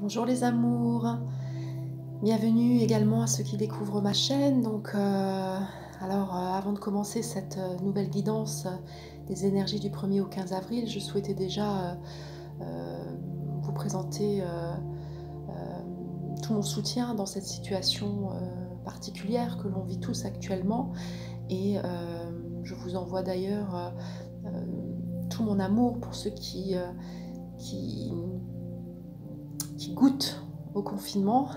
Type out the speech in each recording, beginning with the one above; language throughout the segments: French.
Bonjour les amours, bienvenue également à ceux qui découvrent ma chaîne. Avant de commencer cette nouvelle guidance des énergies du 1er au 15 avril, je souhaitais déjà vous présenter tout mon soutien dans cette situation particulière que l'on vit tous actuellement. Et je vous envoie d'ailleurs tout mon amour pour ceux qui goûtent au confinement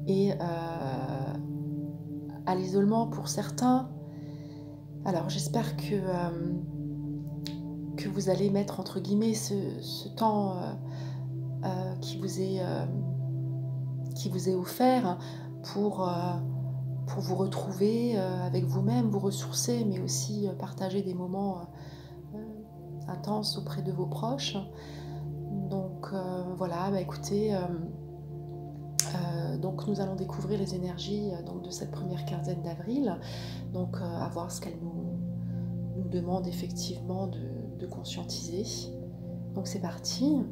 et à l'isolement pour certains. Alors j'espère que vous allez mettre entre guillemets ce temps qui vous est offert pour vous retrouver avec vous-même, vous ressourcer, mais aussi partager des moments intenses auprès de vos proches. Donc voilà, écoutez, donc nous allons découvrir les énergies de cette première quinzaine d'avril, donc à voir ce qu'elles nous demandent effectivement de conscientiser. Donc c'est parti.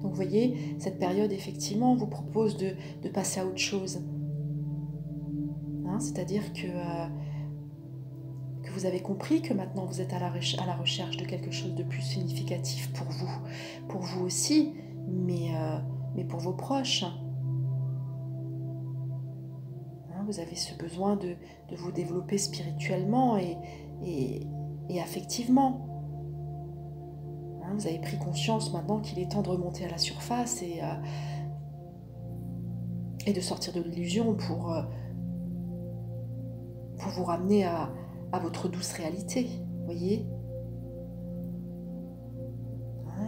Donc vous voyez, cette période effectivement vous propose de passer à autre chose. C'est-à-dire que vous avez compris que maintenant vous êtes à la recherche de quelque chose de plus significatif pour vous aussi, mais pour vos proches. Vous avez ce besoin de vous développer spirituellement et affectivement. Vous avez pris conscience maintenant qu'il est temps de remonter à la surface et de sortir de l'illusion pour vous ramener à votre douce réalité, voyez.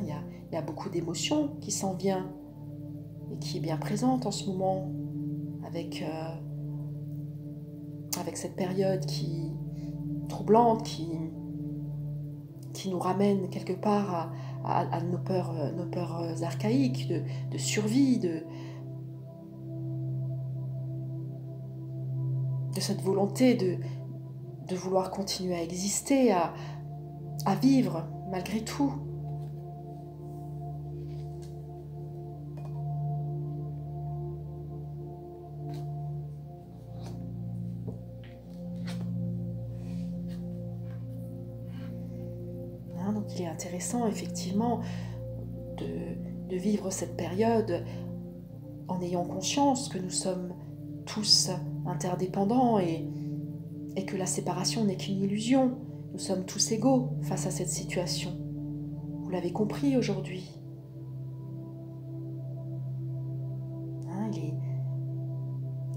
Il y a beaucoup d'émotions qui s'en viennent et qui est bien présente en ce moment avec cette période qui troublante, qui nous ramène quelque part à nos peurs archaïques de survie, de cette volonté de vouloir continuer à exister, à vivre malgré tout. Donc il est intéressant effectivement de vivre cette période en ayant conscience que nous sommes tous interdépendants et que la séparation n'est qu'une illusion. Nous sommes tous égaux face à cette situation. Vous l'avez compris aujourd'hui.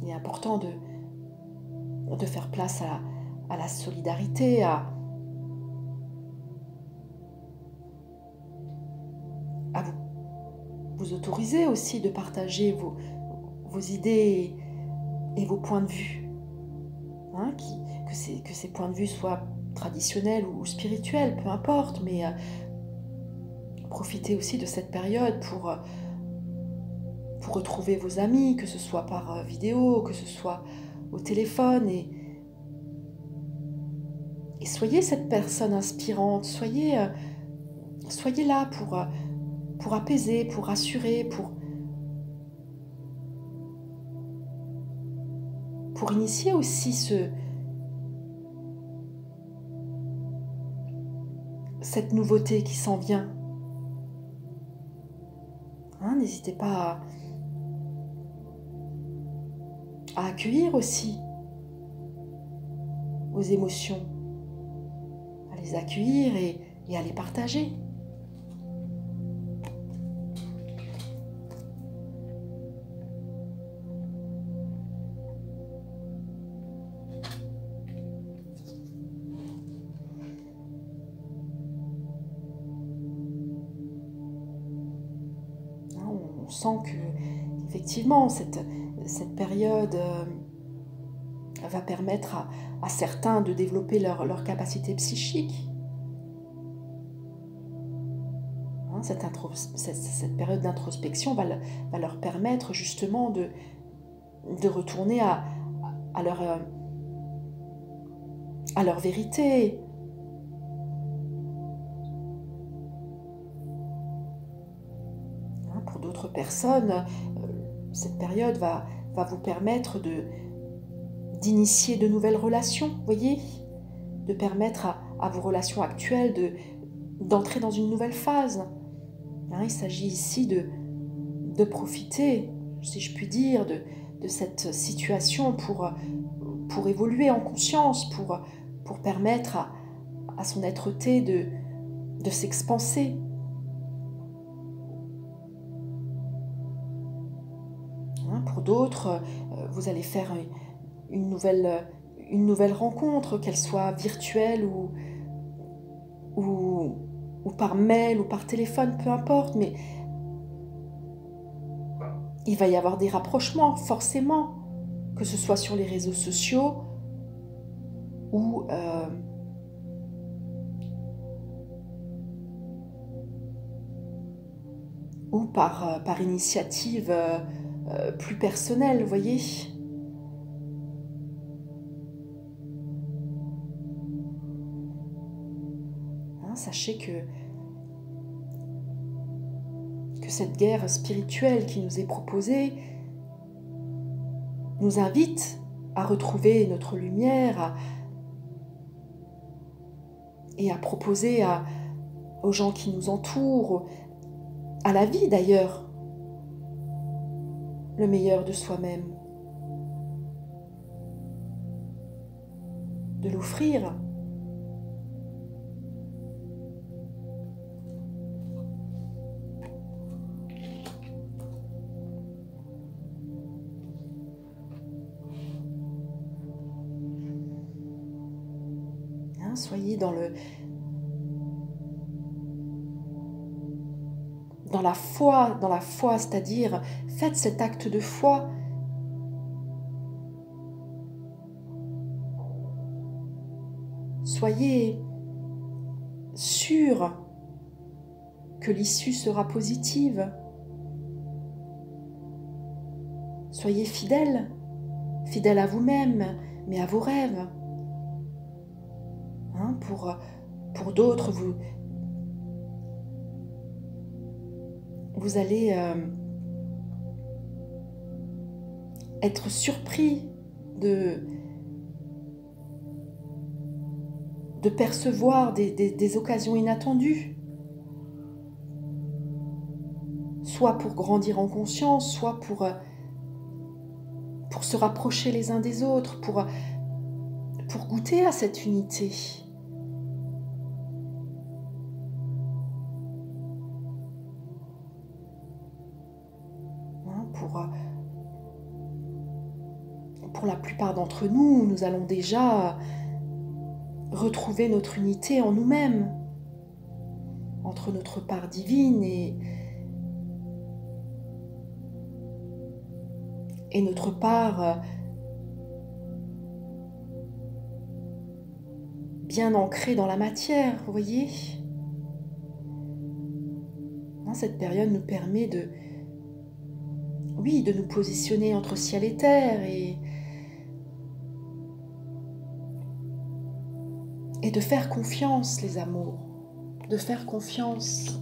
Il est important de faire place à la solidarité, à vous autoriser aussi de partager vos idées et vos points de vue. Que ces points de vue soient traditionnels ou spirituels, peu importe, mais profitez aussi de cette période pour retrouver vos amis, que ce soit par vidéo, que ce soit au téléphone, et soyez cette personne inspirante, soyez là pour apaiser, pour rassurer, pour initier aussi cette nouveauté qui s'en vient. N'hésitez pas à accueillir aussi vos émotions, à les accueillir et à les partager. On sent que effectivement cette période va permettre à certains de développer leur capacité psychique. Cette période d'introspection va leur permettre justement de retourner à à leur vérité. Pour d'autres personnes, cette période va vous permettre d'initier de nouvelles relations, voyez, de permettre à vos relations actuelles d'entrer dans une nouvelle phase. Il s'agit ici de profiter, si je puis dire, de cette situation pour évoluer en conscience, pour permettre à son être-té de s'expanser. Pour d'autres, vous allez faire une nouvelle rencontre, qu'elle soit virtuelle ou par mail ou par téléphone, peu importe, mais il va y avoir des rapprochements, forcément, que ce soit sur les réseaux sociaux ou par initiative plus personnelle, vous voyez. Sachez que cette guerre spirituelle qui nous est proposée nous invite à retrouver notre lumière et à proposer aux gens qui nous entourent, à la vie d'ailleurs, le meilleur de soi-même, de l'offrir. Soyez dans la foi, c'est-à-dire faites cet acte de foi. Soyez sûr que l'issue sera positive. Soyez fidèle à vous-même, mais à vos rêves. Pour d'autres, vous allez être surpris de percevoir des occasions inattendues, soit pour grandir en conscience, soit pour se rapprocher les uns des autres, pour goûter à cette unité. Pour la plupart d'entre nous, nous allons déjà retrouver notre unité en nous-mêmes, entre notre part divine et notre part bien ancrée dans la matière, vous voyez. Cette période nous permet de nous positionner entre ciel et terre et de faire confiance, les amours, de faire confiance.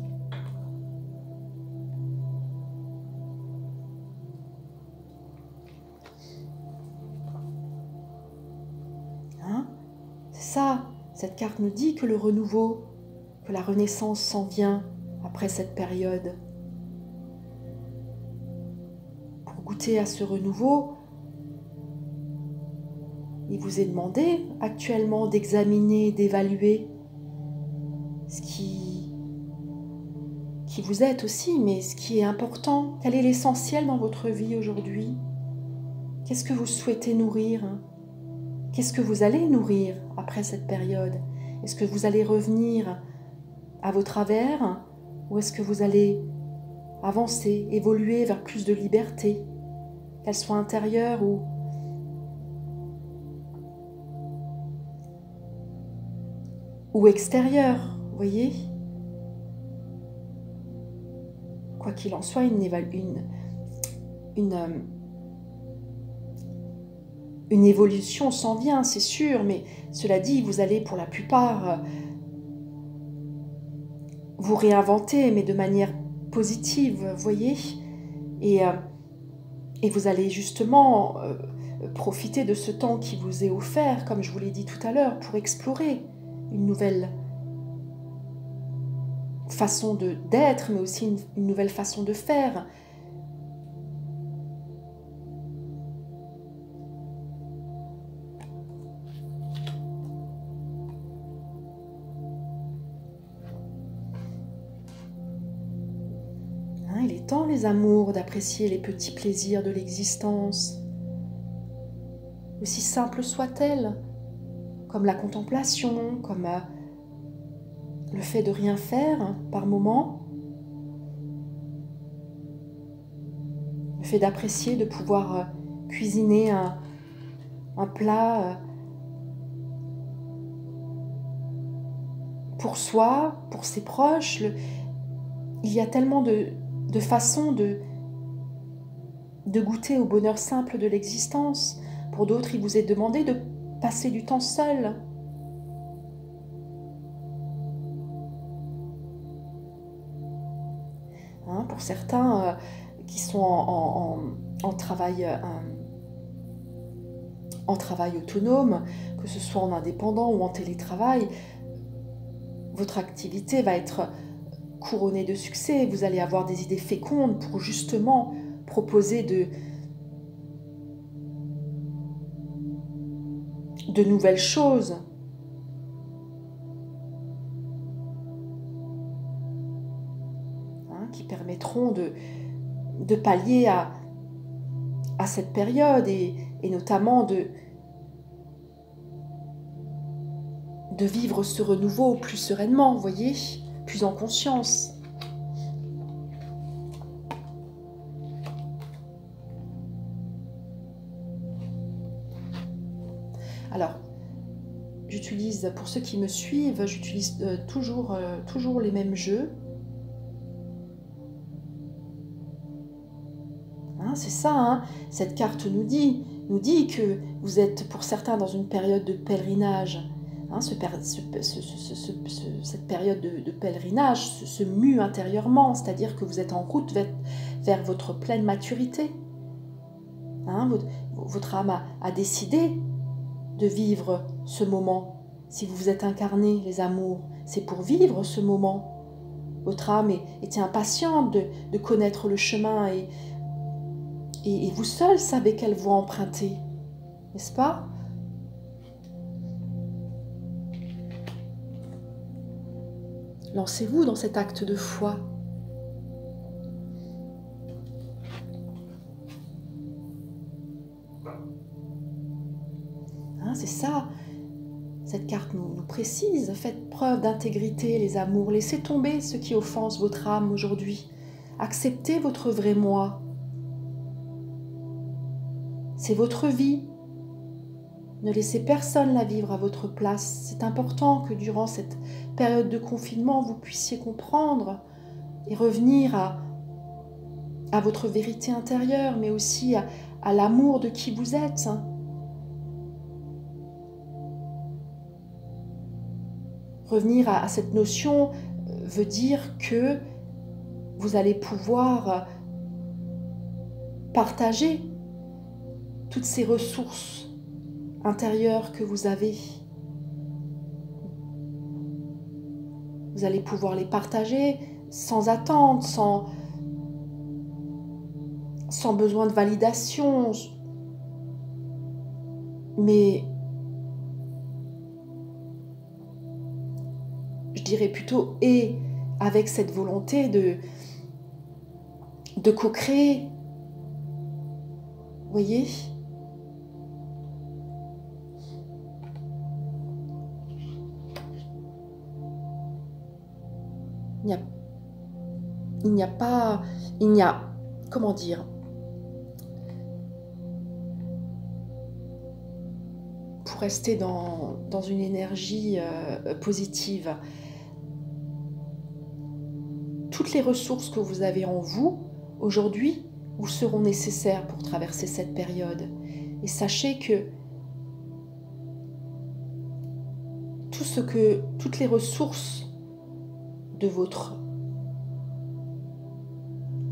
C'est ça, cette carte nous dit que le renouveau, que la renaissance s'en vient après cette période. Pour goûter à ce renouveau, il vous est demandé actuellement d'examiner, d'évaluer ce qui vous êtes aussi, mais ce qui est important. Quel est l'essentiel dans votre vie aujourd'hui? Qu'est-ce que vous souhaitez nourrir? Qu'est-ce que vous allez nourrir après cette période? Est-ce que vous allez revenir à vos travers ou est-ce que vous allez avancer, évoluer vers plus de liberté, qu'elle soit intérieure ou extérieure, vous voyez? Quoi qu'il en Une évolution s'en vient, c'est sûr, mais cela dit, vous allez pour la plupart vous réinventer, mais de manière positive, vous voyez, et, et vous allez justement profiter de ce temps qui vous est offert, comme je vous l'ai dit tout à l'heure, pour explorer une nouvelle façon d'être, mais aussi une nouvelle façon de faire. Il est temps, les amours, d'apprécier les petits plaisirs de l'existence, aussi simples soient-elles, comme la contemplation, comme le fait de rien faire par moment, le fait d'apprécier, de pouvoir cuisiner un plat pour soi, pour ses proches. Il y a tellement de façons de goûter au bonheur simple de l'existence. Pour d'autres, il vous est demandé de passer du temps seul. Pour certains qui sont en travail autonome, que ce soit en indépendant ou en télétravail, votre activité va être couronnée de succès. Vous allez avoir des idées fécondes pour justement proposer de nouvelles choses. Qui permettront de pallier à cette période et notamment de vivre ce renouveau plus sereinement, vous voyez, plus en conscience. Alors, j'utilise, pour ceux qui me suivent, j'utilise toujours les mêmes jeux. C'est ça, cette carte nous dit que vous êtes pour certains dans une période de pèlerinage. Cette période de pèlerinage se mue intérieurement, c'est-à-dire que vous êtes en route vers votre pleine maturité. Votre âme a décidé de vivre ce moment. Si vous vous êtes incarné, les amours, c'est pour vivre ce moment. Votre âme était impatiente de connaître le chemin et vous seul savez quelle voie emprunter, n'est-ce pas? Lancez-vous dans cet acte de foi. C'est ça, cette carte nous précise. Faites preuve d'intégrité, les amours. Laissez tomber ce qui offense votre âme aujourd'hui. Acceptez votre vrai moi. C'est votre vie. Ne laissez personne la vivre à votre place. C'est important que durant cette période de confinement, vous puissiez comprendre et revenir à votre vérité intérieure, mais aussi à l'amour de qui vous êtes. Revenir à cette notion veut dire que vous allez pouvoir partager toutes ces ressources intérieures que vous avez. Vous allez pouvoir les partager sans attente, sans besoin de validation, mais je dirais plutôt avec cette volonté de co-créer. Vous voyez ? Il n'y a, comment dire, pour rester dans une énergie positive, toutes les ressources que vous avez en vous, aujourd'hui, vous seront nécessaires pour traverser cette période. Et sachez que toutes les ressources de votre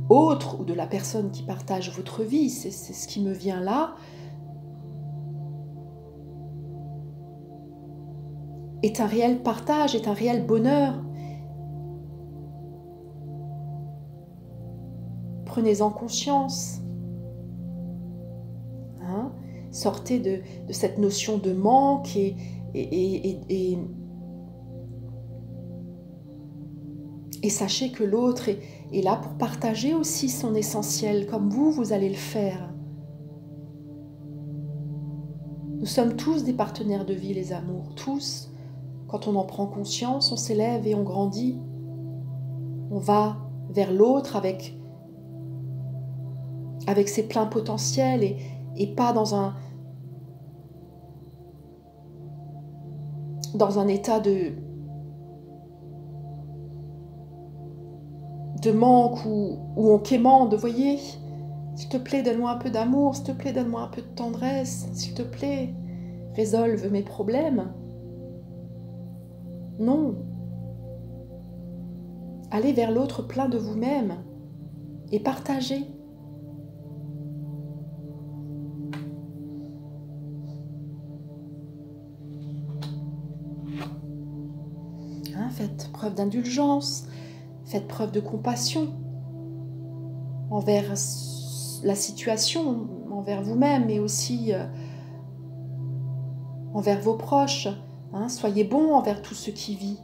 autre ou de la personne qui partage votre vie, c'est ce qui me vient là, est un réel partage, est un réel bonheur. Prenez-en conscience. Hein? Sortez de cette notion de manque et sachez que l'autre est là pour partager aussi son essentiel, comme vous allez le faire. Nous sommes tous des partenaires de vie, les amours, tous. Quand on en prend conscience, on s'élève et on grandit. On va vers l'autre avec ses pleins potentiels et pas dans un état de manque où on quémande, vous voyez. S'il te plaît, donne-moi un peu d'amour, s'il te plaît, donne-moi un peu de tendresse, s'il te plaît, résolve mes problèmes. Non. Allez vers l'autre plein de vous-même et partagez. Hein, faites preuve d'indulgence, faites preuve de compassion envers la situation, envers vous-même, mais aussi envers vos proches. Hein, soyez bons envers tout ce qui vit.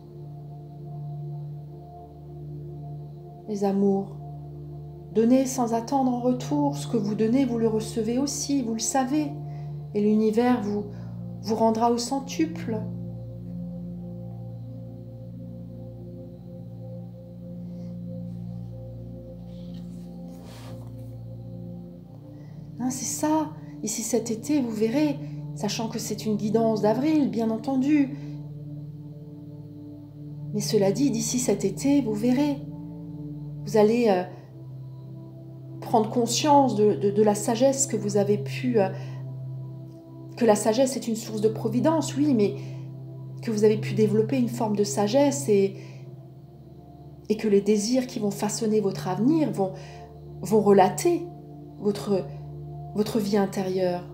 Les amours, donnez sans attendre en retour. Ce que vous donnez, vous le recevez aussi, vous le savez. Et l'univers vous rendra au centuple. Hein, c'est ça. Ici cet été, vous verrez, sachant que c'est une guidance d'avril, bien entendu. Mais cela dit, d'ici cet été, vous verrez, vous allez prendre conscience de la sagesse que vous avez pu... que la sagesse est une source de providence, oui, mais que vous avez pu développer une forme de sagesse et que les désirs qui vont façonner votre avenir vont relater votre vie intérieure.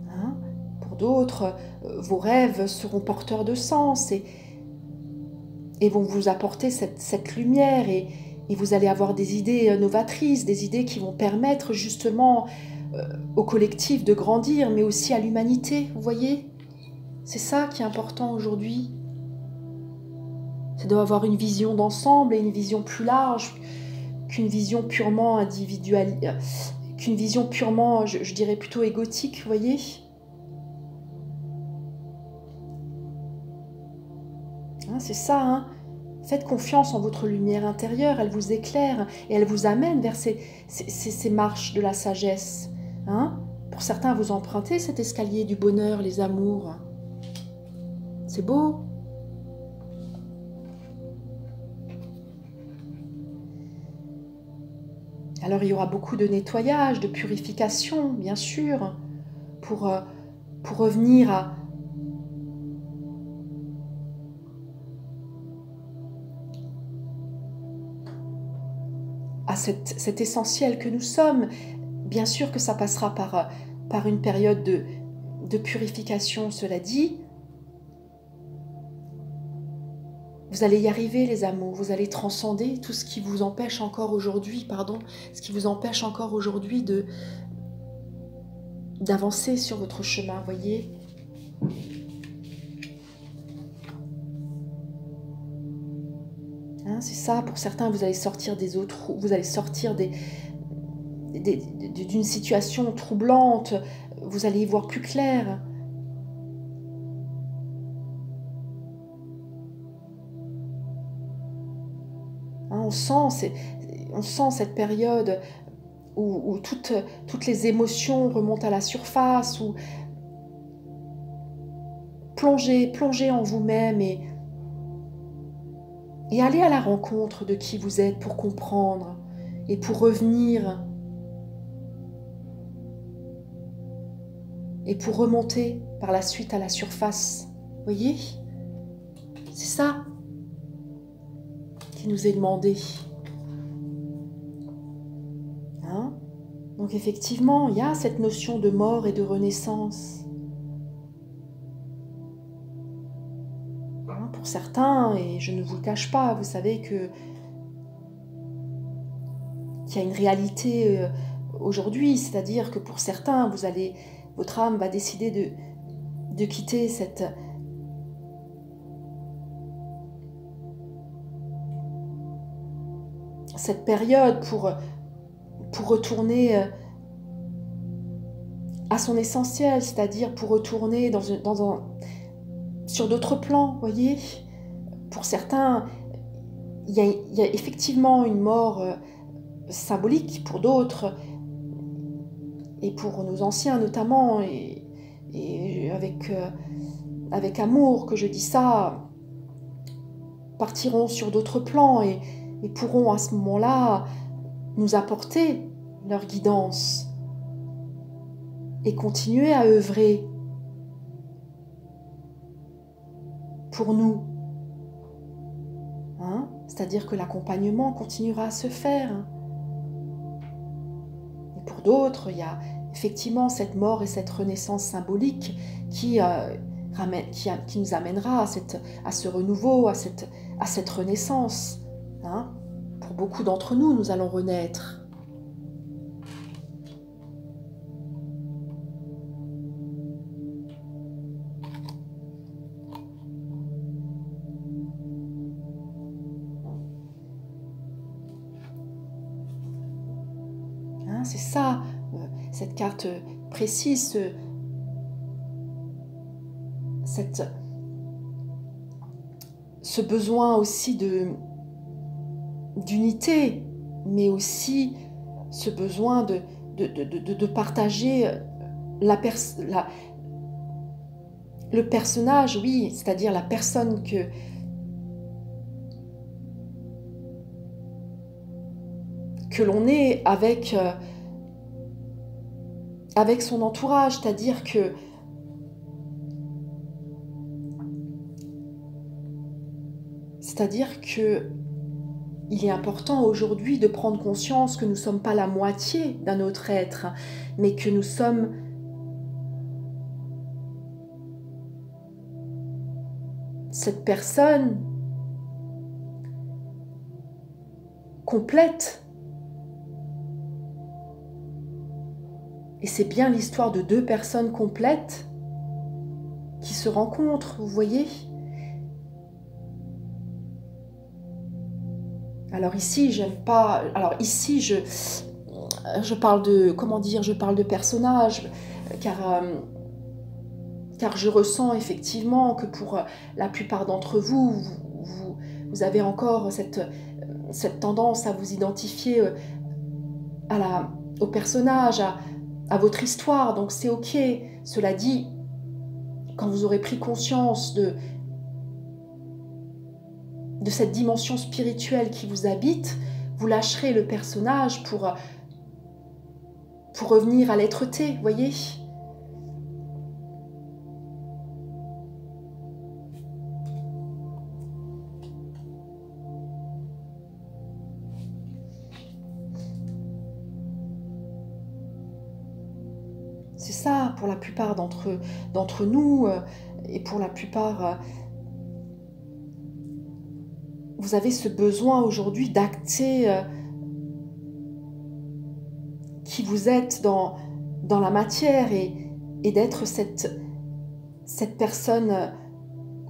Hein? Pour d'autres, vos rêves seront porteurs de sens et vont vous apporter cette lumière et vous allez avoir des idées novatrices, des idées qui vont permettre justement au collectif de grandir, mais aussi à l'humanité, vous voyez ? C'est ça qui est important aujourd'hui. C'est d'avoir une vision d'ensemble et une vision plus large qu'une vision purement individuelle, qu'une vision purement, je dirais plutôt égotique, vous voyez ? Hein, c'est ça, hein ? Faites confiance en votre lumière intérieure, elle vous éclaire et elle vous amène vers ces marches de la sagesse. Hein ? Pour certains, vous empruntez cet escalier du bonheur, les amours. C'est beau. Alors il y aura beaucoup de nettoyage, de purification, bien sûr, pour revenir à cet essentiel que nous sommes. Bien sûr que ça passera par une période de purification, cela dit. Vous allez y arriver, les amours, vous allez transcender tout ce qui vous empêche encore aujourd'hui, ce qui vous empêche encore aujourd'hui d'avancer sur votre chemin, voyez. Hein, c'est ça, pour certains, vous allez sortir des eaux vous allez sortir d'une situation troublante, vous allez y voir plus clair. Hein, on sent cette période où toutes les émotions remontent à la surface, où plongez en vous-même et et allez à la rencontre de qui vous êtes pour comprendre et pour revenir et pour remonter par la suite à la surface. Voyez? C'est ça qui nous est demandé. Hein? Donc effectivement, il y a cette notion de mort et de renaissance. Hein, pour certains, et je ne vous le cache pas, vous savez qu'il y a une réalité aujourd'hui, c'est-à-dire que pour certains, votre âme va décider de quitter cette période pour retourner à son essentiel, c'est-à-dire pour retourner sur d'autres plans, voyez. Pour certains, il y a effectivement une mort symbolique, pour d'autres, et pour nos anciens notamment, et avec amour que je dis ça, partiront sur d'autres plans et pourront à ce moment-là nous apporter leur guidance et continuer à œuvrer pour nous. Hein? C'est-à-dire que l'accompagnement continuera à se faire. Et pour d'autres, il y a effectivement cette mort et cette renaissance symbolique qui nous amènera à ce renouveau, à cette renaissance. Hein? Pour beaucoup d'entre nous, nous allons renaître. Hein, c'est ça, cette carte précise, ce besoin aussi d'unité, mais aussi ce besoin de partager le personnage, oui, c'est-à-dire la personne que l'on est avec son entourage, c'est-à-dire que il est important aujourd'hui de prendre conscience que nous ne sommes pas la moitié d'un autre être, mais que nous sommes cette personne complète. Et c'est bien l'histoire de deux personnes complètes qui se rencontrent, vous voyez ? Alors ici, j'aime pas... Alors ici, je parle de... Comment dire ? Je parle de personnages, car je ressens effectivement que pour la plupart d'entre vous, vous avez encore cette tendance à vous identifier au personnage, à votre histoire, donc c'est ok. Cela dit, quand vous aurez pris conscience de cette dimension spirituelle qui vous habite, vous lâcherez le personnage pour revenir à l'être-té, voyez ? C'est ça, pour la plupart d'entre nous, et pour la plupart... vous avez ce besoin aujourd'hui d'acter qui vous êtes dans la matière et d'être cette personne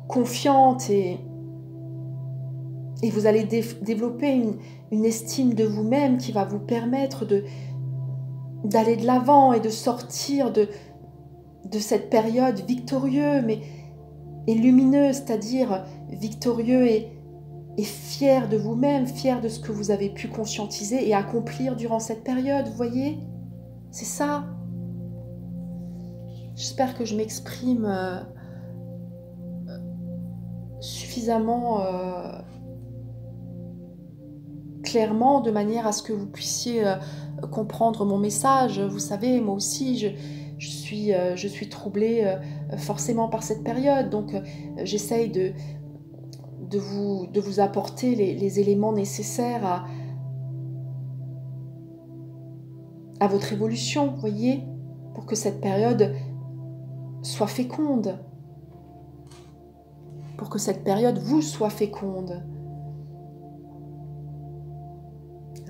confiante et vous allez développer une estime de vous-même qui va vous permettre d'aller de l'avant et de sortir de cette période victorieuse et lumineuse, c'est-à-dire victorieux et fier de vous-même, fier de ce que vous avez pu conscientiser et accomplir durant cette période, vous voyez ? C'est ça. J'espère que je m'exprime suffisamment clairement, de manière à ce que vous puissiez comprendre mon message. Vous savez, moi aussi, je suis troublée forcément par cette période, donc j'essaye de vous apporter les éléments nécessaires à votre évolution, vous voyez, pour que cette période soit féconde, pour que cette période vous soit féconde.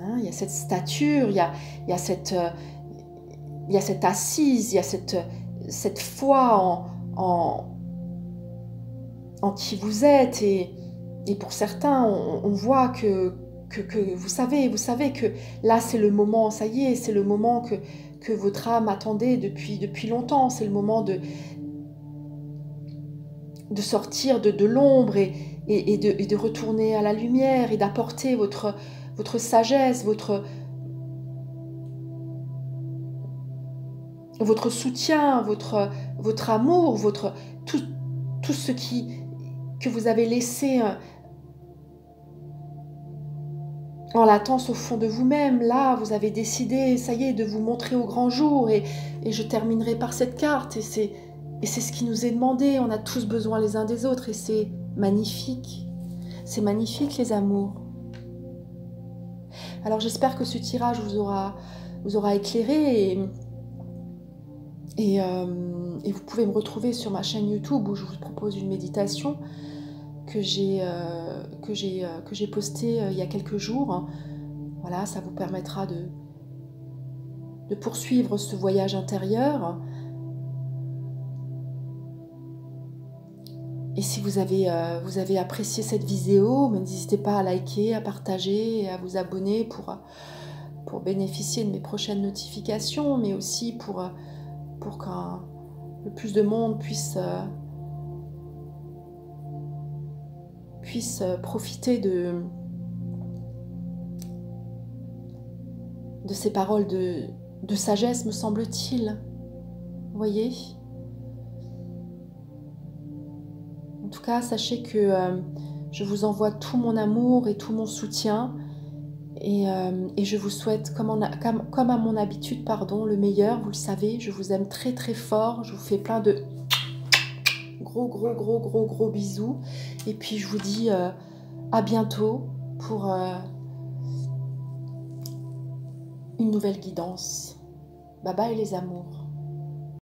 Hein, il y a cette stature, il y a cette assise, il y a cette foi en qui vous êtes, et pour certains, on voit que vous savez que là c'est le moment, ça y est, c'est le moment que votre âme attendait depuis longtemps, c'est le moment de sortir de l'ombre et de retourner à la lumière et d'apporter votre sagesse, votre soutien, votre amour, tout ce que vous avez laissé en latence au fond de vous-même. Là, vous avez décidé, ça y est, de vous montrer au grand jour, et je terminerai par cette carte, et c'est ce qui nous est demandé. On a tous besoin les uns des autres, et c'est magnifique. C'est magnifique, les amours. Alors j'espère que ce tirage vous aura éclairé, et vous pouvez me retrouver sur ma chaîne YouTube où je vous propose une méditation que j'ai postée il y a quelques jours. Voilà, ça vous permettra de poursuivre ce voyage intérieur. Et si vous avez apprécié cette vidéo, n'hésitez pas à liker, à partager et à vous abonner pour bénéficier de mes prochaines notifications, mais aussi pour que le plus de monde puisse profiter de ces paroles de sagesse, me semble-t-il. Vous voyez ? En tout cas, sachez que je vous envoie tout mon amour et tout mon soutien, et je vous souhaite, comme à mon habitude, le meilleur. Vous le savez, je vous aime très très fort. Je vous fais plein de gros bisous, et puis je vous dis à bientôt pour une nouvelle guidance. Bye bye les amours.